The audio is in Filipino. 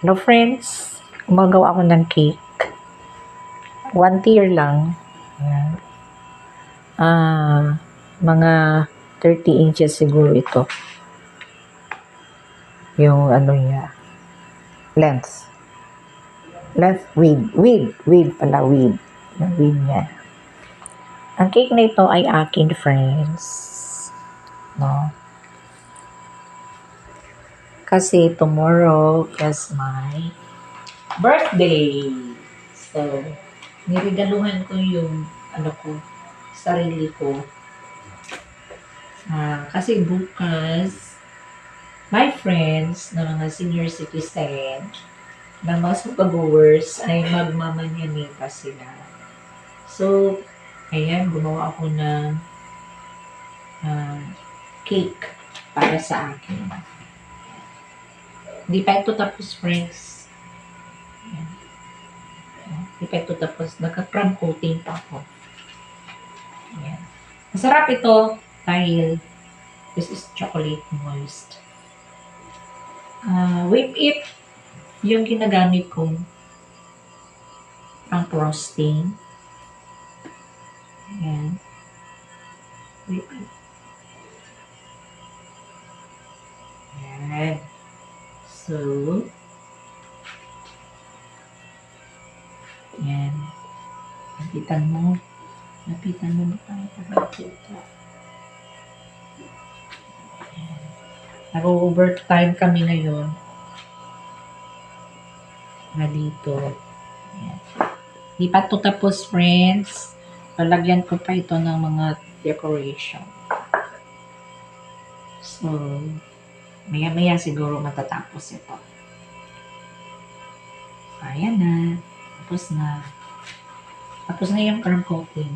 Hello friends, gumagawa ako ng cake. 1 tier lang. Ayan. Mga 30 inches siguro ito. Yung ano niya, length. Width pala, width. Yung width niya. Ang cake na ito ay akin, friends. No? Kasi tomorrow is my birthday. So, niregaluhan ko yung sarili ko. Kasi bukas, my friends na mga senior citizen, na mga supagowers ay magmamanyanita sila. So, ayan, gumawa ako ng cake para sa akin. Di pa ito tapos, friends. Ayan. Di pa ito tapos. Nagka-crumb coating pa ako. Ayan. Masarap ito dahil this is chocolate moist. Whip it yung ginagamit kong pang frosting. Ayan. Whip it. Ayan. So, ayan. Lapitan mo na para makita. Nag-overtime kami ngayon. Na dito. Ayan. Di pa ito tapos, friends. Palagyan ko pa ito ng mga decoration. So, maya-maya siguro matatapos ito. Ayan na. Tapos na yung crumb coating.